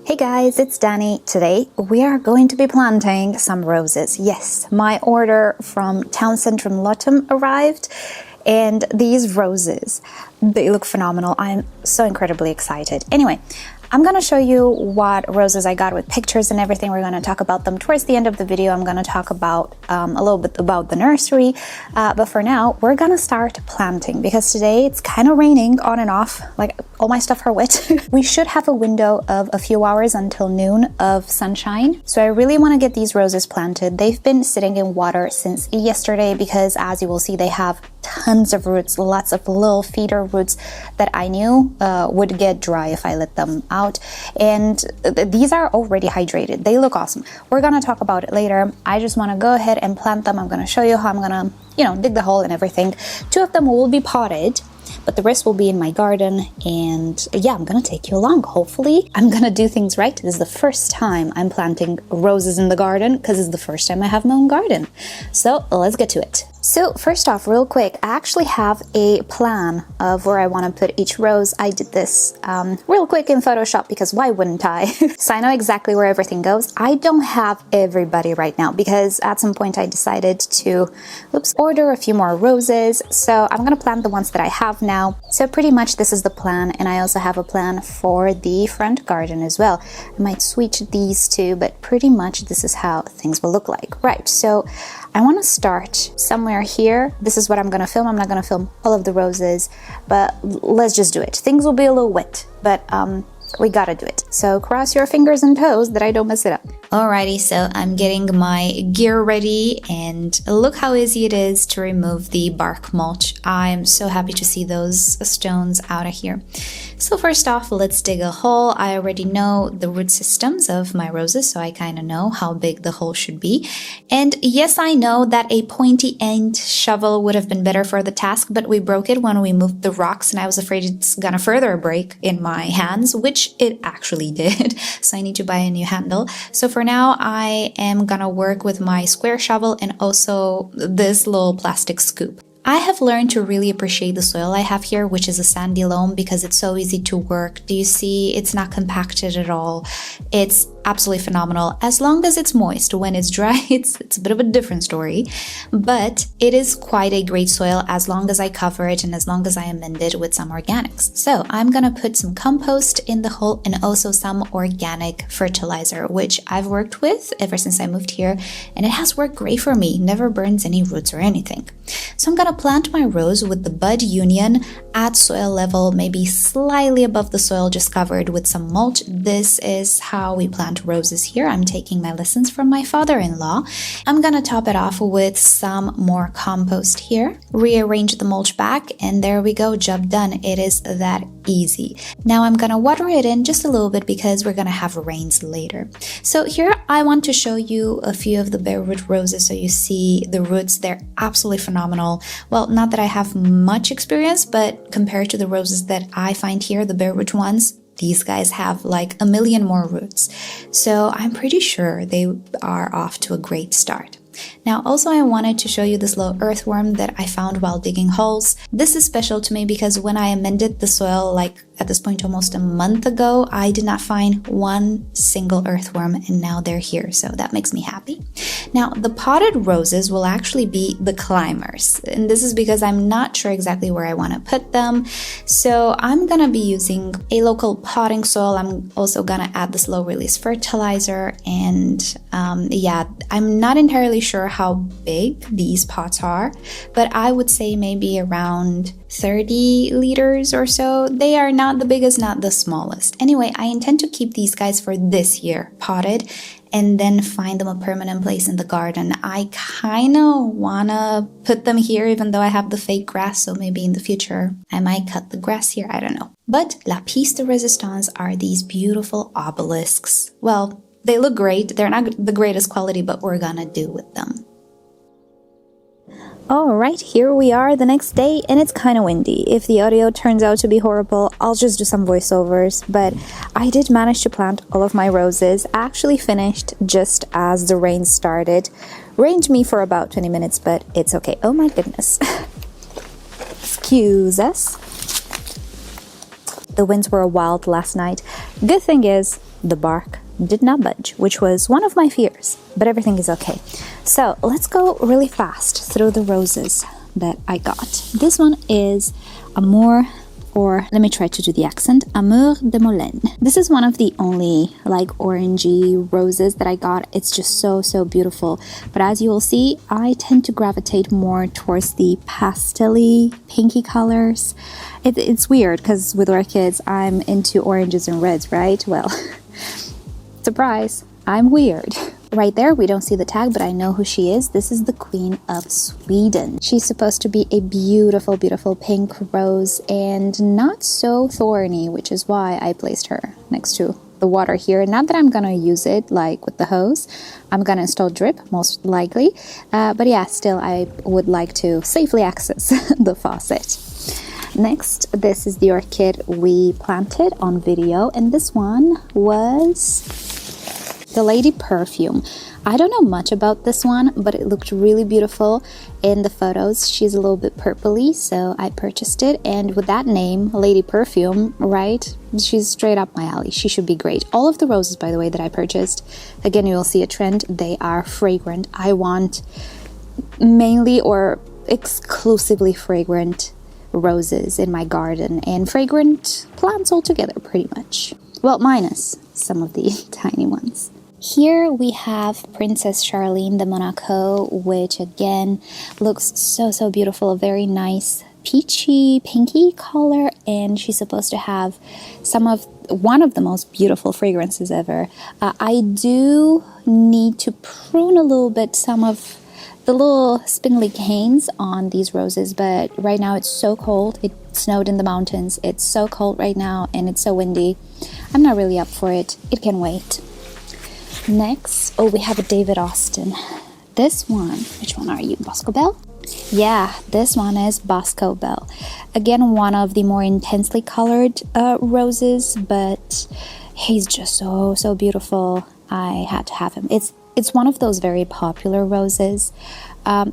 Hey guys, it's Danny. Today we are going to be planting some roses. Yes, my order from Town Centre in Lottom arrived, and these roses, they look phenomenal. I'm so incredibly excited. Anyway, I'm gonna show you what roses I got with pictures and everything. We're gonna talk about them towards the end of the video. I'm gonna talk about a little bit about the nursery, but for now we're gonna start planting because today it's kind of raining on and off, like all my stuff are wet. We should have a window of a few hours until noon of sunshine, so I really want to get these roses planted. They've been sitting in water since yesterday because, as you will see, they have tons of roots, lots of little feeder roots that I knew would get dry if I let them out, and these are already hydrated. They look awesome. We're gonna talk about it later. I just want to go ahead and plant them. I'm gonna show you how I'm gonna, dig the hole and everything. 2 of them will be potted, but the rest will be in my garden, and yeah, I'm gonna take you along. Hopefully I'm gonna do things right. This is the first time I'm planting roses in the garden because it's the first time I have my own garden. So let's get to it. So first off, real quick, I actually have a plan of where I want to put each rose. I did this real quick in Photoshop because why wouldn't I? So I know exactly where everything goes. I don't have everybody right now because at some point I decided to order a few more roses. So I'm going to plant the ones that I have now. So pretty much this is the plan, and I also have a plan for the front garden as well. I might switch these two, but pretty much this is how things will look like. Right, so I want to start somewhere here. This is what I'm going to film. I'm not going to film all of the roses, but let's just do it. Things will be a little wet, but we gotta do it. So cross your fingers and toes that I don't mess it up. Alrighty, so I'm getting my gear ready, and look how easy it is to remove the bark mulch. I'm so happy to see those stones out of here. So first off, let's dig a hole. I already know the root systems of my roses, so I kind of know how big the hole should be. And yes, I know that a pointy-end shovel would have been better for the task, but we broke it when we moved the rocks, and I was afraid it's gonna further break in my hands, which it actually did. So I need to buy a new handle. So for now, I am gonna work with my square shovel and also this little plastic scoop. I have learned to really appreciate the soil I have here, which is a sandy loam, because it's so easy to work. Do you see? It's not compacted at all. It's absolutely phenomenal as long as it's moist. When it's dry, it's a bit of a different story, but it is quite a great soil as long as I cover it and as long as I amend it with some organics. So I'm gonna put some compost in the hole and also some organic fertilizer, which I've worked with ever since I moved here, and it has worked great for me. Never burns any roots or anything. So I'm gonna plant my rose with the bud union at soil level, maybe slightly above the soil, just covered with some mulch. This is how we plant roses here. I'm taking my lessons from my father-in-law. I'm gonna top it off with some more compost here, rearrange the mulch back, and there we go, job done. It is that easy. Now I'm gonna water it in just a little bit because we're gonna have rains later. So here I want to show you a few of the bare root roses so you see the roots. They're absolutely phenomenal. Well, not that I have much experience, but compared to the roses that I find here, the bare root ones, these guys have like a million more roots. So I'm pretty sure they are off to a great start. Now, also I wanted to show you this little earthworm that I found while digging holes. This is special to me because when I amended the soil, like at this point almost a month ago, I did not find one single earthworm, and now they're here, so that makes me happy. Now, the potted roses will actually be the climbers, and this is because I'm not sure exactly where I want to put them. So I'm gonna be using a local potting soil. I'm also gonna add this low release fertilizer, and yeah, I'm not entirely sure how big these pots are, but I would say maybe around 30 liters or so. They are not the biggest, not the smallest. Anyway, I intend to keep these guys for this year potted and then find them a permanent place in the garden. I kind of want to put them here even though I have the fake grass, so maybe in the future I might cut the grass here, I don't know. But la pièce de résistance are these beautiful obelisks. Well, they look great. They're not the greatest quality, but we're gonna do with them. Alright, here we are the next day, and it's kind of windy. If the audio turns out to be horrible, I'll just do some voiceovers, but I did manage to plant all of my roses. I actually finished just as the rain started. Rained me for about 20 minutes, but it's okay. Oh my goodness. Excuse us. The winds were wild last night. Good thing is, the bark did not budge, which was one of my fears, but everything is okay. So let's go really fast through the roses that I got. This one is Amour, or let me try to do the accent, Amour de Molène. This is one of the only like orangey roses that I got. It's just so beautiful. But as you will see, I tend to gravitate more towards the pastel-y, pinky colors. It's weird because with orchids, I'm into oranges and reds, right? Well, surprise, I'm weird. Right there, we don't see the tag, but I know who she is. This is the Queen of Sweden. She's supposed to be a beautiful, beautiful pink rose and not so thorny, which is why I placed her next to the water here. Not that I'm gonna use it like with the hose. I'm gonna install drip, most likely. But yeah, still, I would like to safely access the faucet. Next, this is the orchid we planted on video, and this one was the Lady Perfume. I don't know much about this one, but it looked really beautiful in the photos. She's a little bit purpley, so I purchased it. And with that name, Lady Perfume, right? She's straight up my alley. She should be great. All of the roses, by the way, that I purchased, again, you will see a trend. They are fragrant. I want mainly or exclusively fragrant roses in my garden, and fragrant plants altogether, pretty much. Well, minus some of the tiny ones. Here we have Princess Charlene de Monaco, which again looks so beautiful. A very nice peachy pinky color, and she's supposed to have one of the most beautiful fragrances ever. I do need to prune a little bit some of the little spindly canes on these roses, but right now it's so cold. It snowed in the mountains. It's so cold right now, and it's so windy. I'm not really up for it. It can wait. Next, we have a David Austin. This one, which one are you? Bosco Bell? Yeah, this one is Bosco Bell. Again, one of the more intensely colored roses, but he's just so beautiful. I had to have him. It's one of those very popular roses.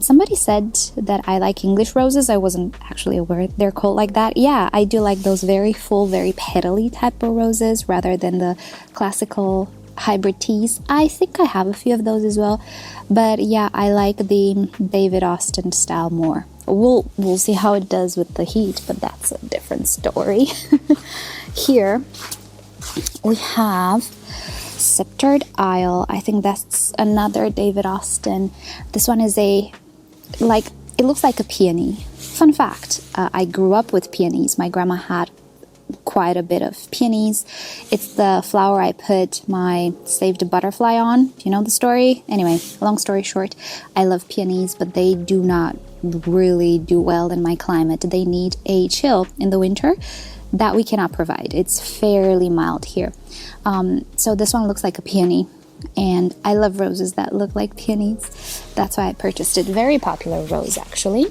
Somebody said that I like English roses. I wasn't actually aware they're called like that. Yeah, I do like those very full, very petally type of roses rather than the classical hybrid teas. I think I have a few of those as well. But yeah, I like the David Austin style more. We'll see how it does with the heat, but that's a different story. Here we have Sceptered Isle. I think that's another David Austin. This one is it looks like a peony. Fun fact, I grew up with peonies. My grandma had quite a bit of peonies. It's the flower I put my saved butterfly on. Do you know the story? Anyway, long story short, I love peonies, but they do not really do well in my climate. They need a chill in the winter that we cannot provide. It's fairly mild here. So this one looks like a peony, and I love roses that look like peonies. That's why I purchased it. Very popular rose, actually.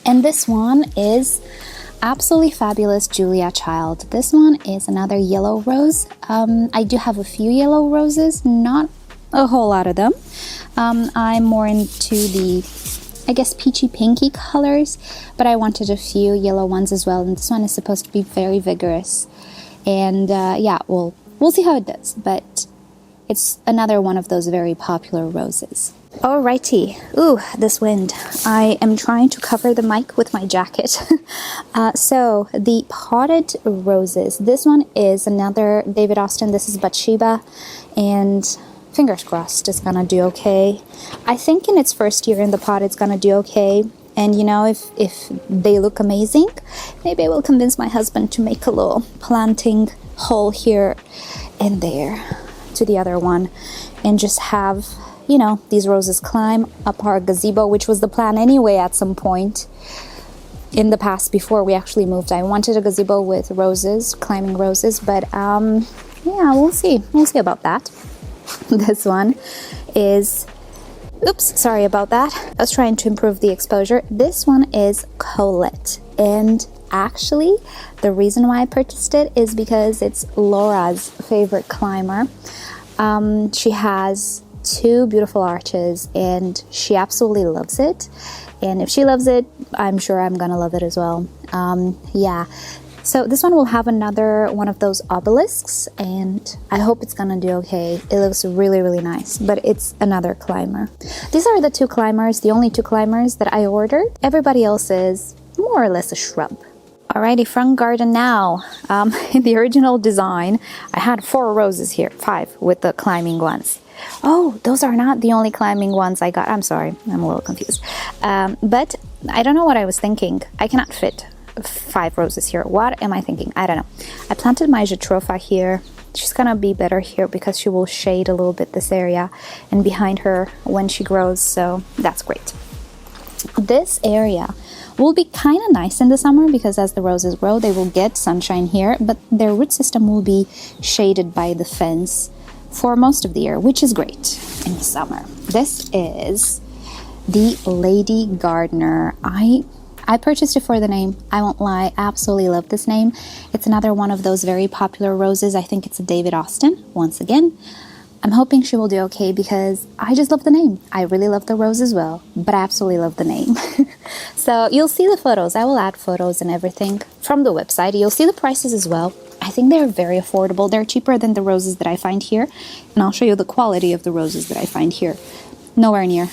And this one is absolutely fabulous Julia Child. This one is another yellow rose. I do have a few yellow roses, not a whole lot of them. I'm more into the, I guess, peachy pinky colors, but I wanted a few yellow ones as well, and this one is supposed to be very vigorous. And yeah, we'll see how it does, but it's another one of those very popular roses. Alrighty. Ooh, this wind. I am trying to cover the mic with my jacket. So the potted roses. This one is another David Austin. This is Bathsheba, and fingers crossed it's gonna do okay. I think in its first year in the pot it's gonna do okay. And you know, if they look amazing, maybe I will convince my husband to make a little planting hole here and there to the other one, and just have, you know, these roses climb up our gazebo, which was the plan anyway at some point in the past before we actually moved. I wanted a gazebo with roses, climbing roses, but yeah, we'll see about that. This one is, oops, sorry about that. I was trying to improve the exposure. This one is Colette, and actually the reason why I purchased it is because it's Laura's favorite climber. She has 2 beautiful arches and she absolutely loves it, and if she loves it, I'm sure I'm gonna love it as well. Yeah, So this one will have another one of those obelisks, and I hope it's gonna do okay. It looks really, really nice, but it's another climber. These are the two climbers, the only two climbers that I ordered. Everybody else is more or less a shrub. Alrighty, front garden now. In the original design, I had 4 roses here, 5 with the climbing ones. Oh, those are not the only climbing ones I got. I'm sorry, I'm a little confused. But I don't know what I was thinking. I cannot fit 5 roses here. What am I thinking? I don't know. I planted my jatropha here. She's gonna be better here because she will shade a little bit this area and behind her when she grows, so that's great. This area will be kind of nice in the summer because as the roses grow, they will get sunshine here, but their root system will be shaded by the fence for most of the year, which is great in the summer. This is the Lady Gardener. I purchased it for the name. I won't lie, I absolutely love this name. It's another one of those very popular roses. I think it's a David Austin, once again. I'm hoping she will do okay because I just love the name. I really love the rose as well, but I absolutely love the name. So you'll see the photos. I will add photos and everything from the website. You'll see the prices as well. I think they're very affordable. They're cheaper than the roses that I find here. And I'll show you the quality of the roses that I find here. Nowhere near.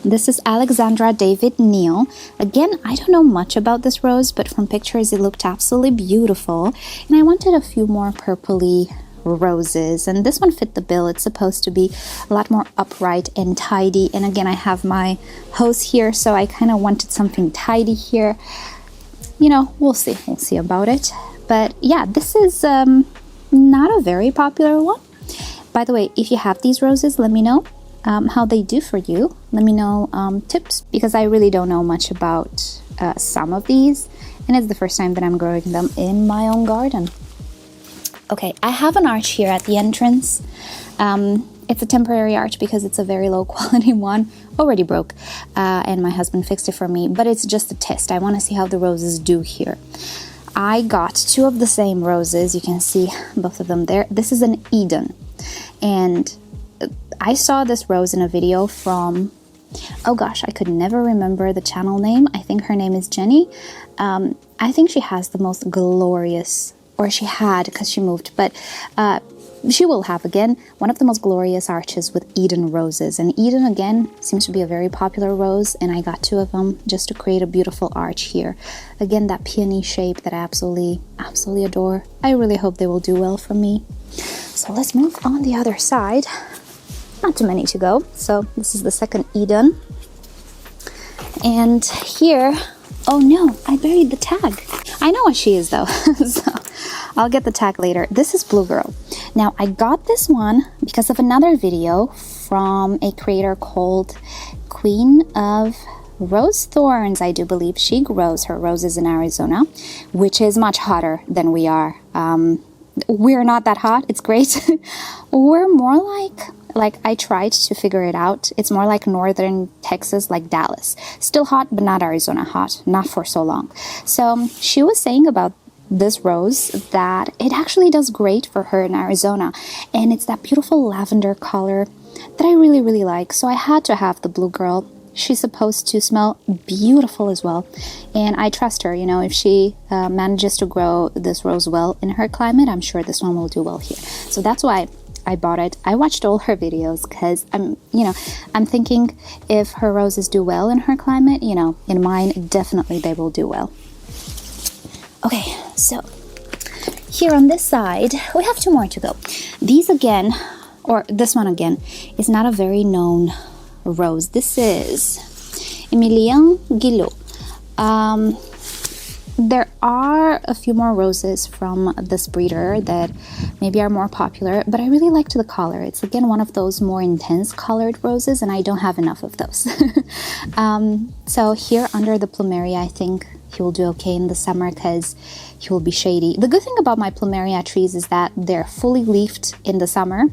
This is Alexandra David Neal. Again, I don't know much about this rose, but from pictures it looked absolutely beautiful. And I wanted a few more purpley roses, and this one fit the bill. It's supposed to be a lot more upright and tidy. And again, I have my hose here, so I kind of wanted something tidy here. You know, we'll see about it. But yeah, this is not a very popular one. By the way, if you have these roses, let me know how they do for you. Let me know tips, because I really don't know much about some of these, and it's the first time that I'm growing them in my own garden. Okay, I have an arch here at the entrance. It's a temporary arch because it's a very low quality one, already broke, and my husband fixed it for me, but it's just a test. I want to see how the roses do here. I got 2 of the same roses. You can see both of them there. This is an Eden, and I saw this rose in a video from, oh gosh, I could never remember the channel name. I think her name is Jenny. I think she has the most glorious, or she had because she moved, but she will have again one of the most glorious arches with Eden roses. And Eden again seems to be a very popular rose, and I got 2 of them just to create a beautiful arch here. Again, that peony shape that I absolutely adore. I really hope they will do well for me. So let's move on the other side. Not too many to go. So this is the second Eden. And here, oh no, I buried the tag. I know what she is though, so I'll get the tag later. This is Blue Girl. Now I got this one because of another video from a creator called Queen of Rose Thorns, I do believe. She grows her roses in Arizona, which is much hotter than we are. We're not that hot, it's great. We're more like I tried to figure it out. It's more like northern Texas, like Dallas. Still hot, but not Arizona hot, not for so long. So she was saying about this rose that it actually does great for her in Arizona. And it's that beautiful lavender color that I really, really like. So I had to have the Blue Girl. She's supposed to smell beautiful as well. And I trust her, you know, if she manages to grow this rose well in her climate, I'm sure this one will do well here. So that's why I bought it. I watched all her videos because I'm thinking if her roses do well in her climate, you know, in mine, definitely they will do well. Okay, so here on this side, we have 2 more to go. These again, or this one again, is not a very known rose. This is Emilian Guillot. There are a few more roses from this breeder that maybe are more popular, but I really liked the color. It's again one of those more intense colored roses, and I don't have enough of those. So here under the plumeria, I think he will do okay in the summer because he will be shady. The good thing about my plumeria trees is that they're fully leafed in the summer,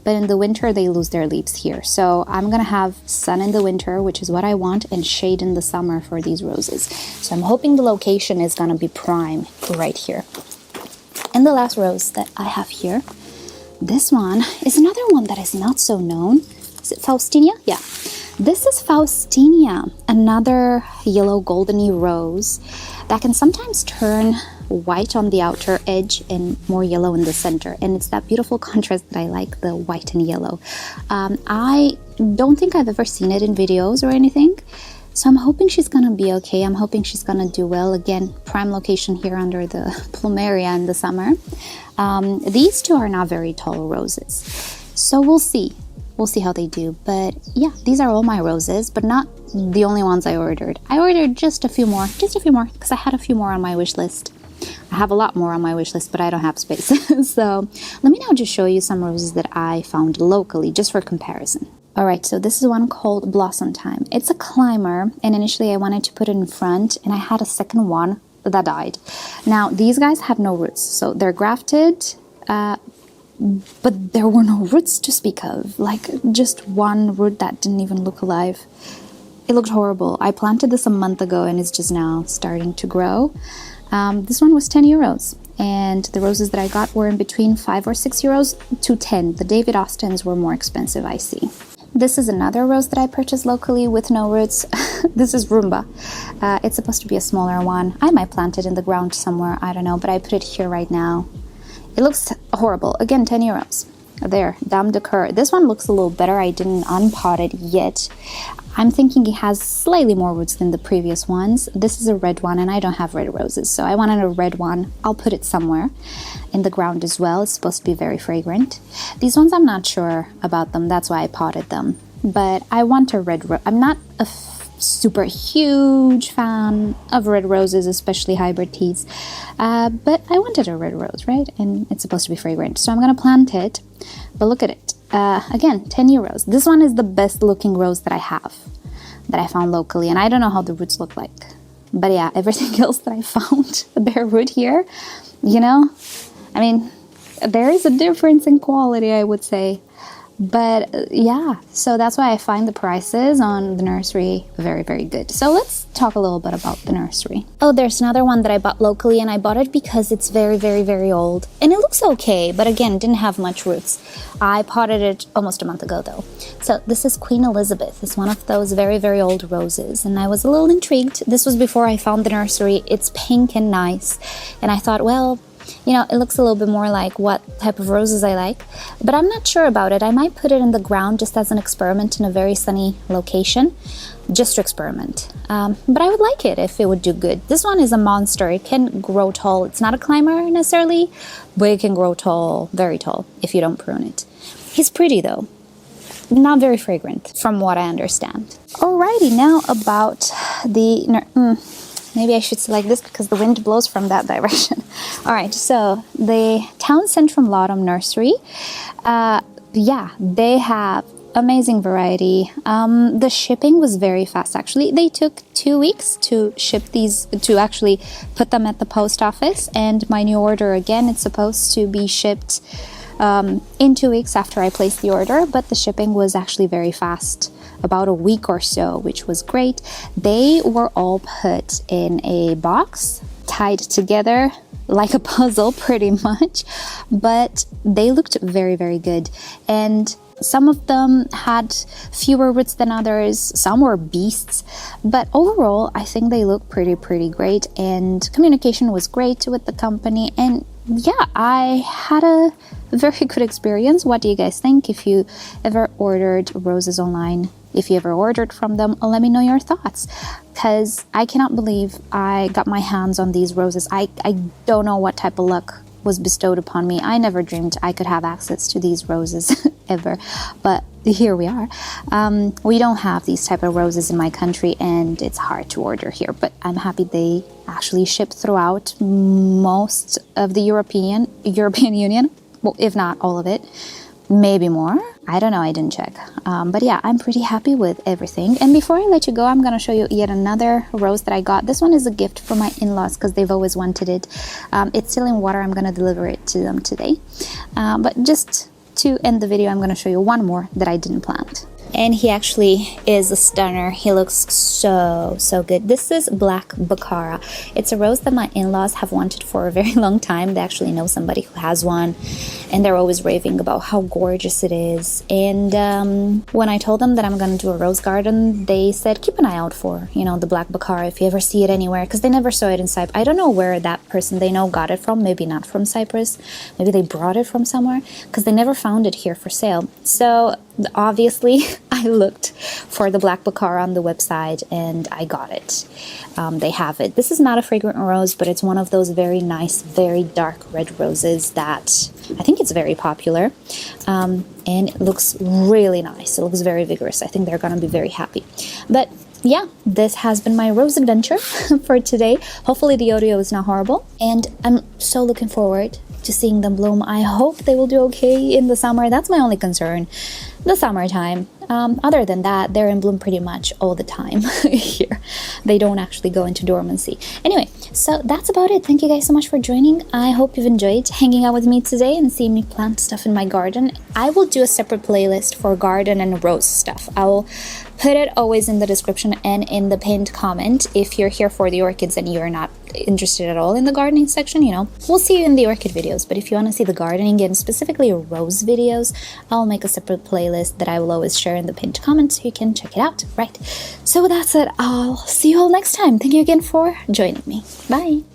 but in the winter they lose their leaves here. So I'm gonna have sun in the winter, which is what I want, and shade in the summer for these roses. So I'm hoping the location is gonna be prime right here. And the last rose that I have here, this one is another one that is not so known. Is it Faustinia? Yeah. This is Faustinia, another yellow goldeny rose. that can sometimes turn white on the outer edge and more yellow in the center, and it's that beautiful contrast that I like, the white and yellow. I don't think I've ever seen it in videos or anything, so I'm hoping she's gonna be okay. I'm hoping she's gonna do well. Again, prime location here under the plumeria in the summer. These two are not very tall roses, so we'll see how they do. But yeah, these are all my roses, but not the only ones I ordered. I ordered just a few more because I had a few more on my wish list. I have a lot more on my wish list, but I don't have space. So let me now just show you some roses that I found locally, just for comparison. All right, so this is one called Blossom Time. It's a climber, and initially I wanted to put it in front, and I had a second one that died. Now, these guys have no roots, so they're grafted, but there were no roots to speak of, like just one root that didn't even look alive. It looked horrible. I planted this a month ago, and it's just now starting to grow. This one was 10 euros, and the roses that I got were in between 5 or 6 euros to 10. The David Austins were more expensive, I see. This is another rose that I purchased locally with no roots. This is Rumba. It's supposed to be a smaller one. I might plant it in the ground somewhere, I don't know, but I put it here right now. It looks horrible. Again, 10 euros. There, Dame de Coeur. This one looks a little better. I didn't unpot it yet. I'm thinking it has slightly more roots than the previous ones. This is a red one, and I don't have red roses, so I wanted a red one. I'll put it somewhere in the ground as well. It's supposed to be very fragrant. These ones, I'm not sure about them. That's why I potted them. But I want a red rose. I'm not a super huge fan of red roses, especially hybrid teas. But I wanted a red rose, right? And it's supposed to be fragrant. So I'm going to plant it. But look at it. Again, 10 euros. This one is the best looking rose that I have, that I found locally. And I don't know how the roots look like. But yeah, everything else that I found, the bare root here, you know, I mean, there is a difference in quality, I would say. But yeah, so that's why I find the prices on the Nursery very, very good. So let's talk a little bit about the Nursery. Oh, there's another one that I bought locally, and I bought it because it's very, very, very old. And it looks okay, but again, didn't have much roots. I potted it almost a month ago though. So this is Queen Elizabeth. It's one of those very, very old roses. And I was a little intrigued. This was before I found the Nursery. It's pink and nice. And I thought, well, you know, it looks a little bit more like what type of roses I like, but I'm not sure about it. I might put it in the ground just as an experiment in a very sunny location, just to experiment. But I would like it if it would do good. This one is a monster. It can grow tall. It's not a climber necessarily, but it can grow tall, very tall, if you don't prune it. He's pretty though. Not very fragrant, from what I understand. Alrighty, now about the... Maybe I should select this because the wind blows from that direction. All right, so the Town Centrum Lotum Nursery. Yeah, they have amazing variety. The shipping was very fast, actually. They took 2 weeks to ship these, to actually put them at the post office. And my new order, again, it's supposed to be shipped in 2 weeks after I placed the order, but the shipping was actually very fast. About a week or so, which was great. They were all put in a box, tied together like a puzzle pretty much, but they looked very, very good. And some of them had fewer roots than others, some were beasts, but overall I think they look pretty great, and communication was great with the company. And yeah, I had a very good experience. What do you guys think? If you ever ordered roses online, if you ever ordered from them, let me know your thoughts, because I cannot believe I got my hands on these roses. I don't know what type of luck was bestowed upon me. I never dreamed I could have access to these roses ever, but here we are. We don't have these type of roses in my country, and it's hard to order here, but I'm happy they actually ship throughout most of the European Union, well, if not all of it. Maybe more. I don't know. I didn't check. But yeah, I'm pretty happy with everything. And before I let you go, I'm going to show you yet another rose that I got. This one is a gift for my in-laws because they've always wanted it. It's still in water. I'm going to deliver it to them today. But just to end the video, I'm going to show you one more that I didn't plant. And he actually is a stunner. He looks so good. This is Black Baccara. It's a rose that my in-laws have wanted for a very long time. They actually know somebody who has one, and they're always raving about how gorgeous it is. And when I told them that I'm gonna do a rose garden, they said keep an eye out for, you know, the Black Baccara if you ever see it anywhere, because they never saw it in Cyprus. I don't know where that person they know got it from. Maybe not from Cyprus. Maybe they brought it from somewhere, because they never found it here for sale. So obviously I looked for the Black Baccara on the website and I got it. They have it. This is not a fragrant rose, but it's one of those very nice, very dark red roses that I think it's very popular. And it looks really nice. It looks very vigorous. I think they're gonna be very happy. But yeah, this has been my rose adventure for today. Hopefully the audio is not horrible, and I'm so looking forward to seeing them bloom. I hope they will do okay in the summer. That's my only concern, the summertime. Other than that, they're in bloom pretty much all the time here. They don't actually go into dormancy. Anyway, so that's about it. Thank you guys so much for joining. I hope you've enjoyed hanging out with me today and seeing me plant stuff in my garden. I will do a separate playlist for garden and rose stuff. I will put it always in the description and in the pinned comment. If you're here for the orchids and you're not interested at all in the gardening section, you know, we'll see you in the orchid videos. But if you want to see the gardening and specifically rose videos, I'll make a separate playlist that I will always share in the pinned comment, so you can check it out. Right, so that's it. I'll see you all next time. Thank you again for joining me. Bye.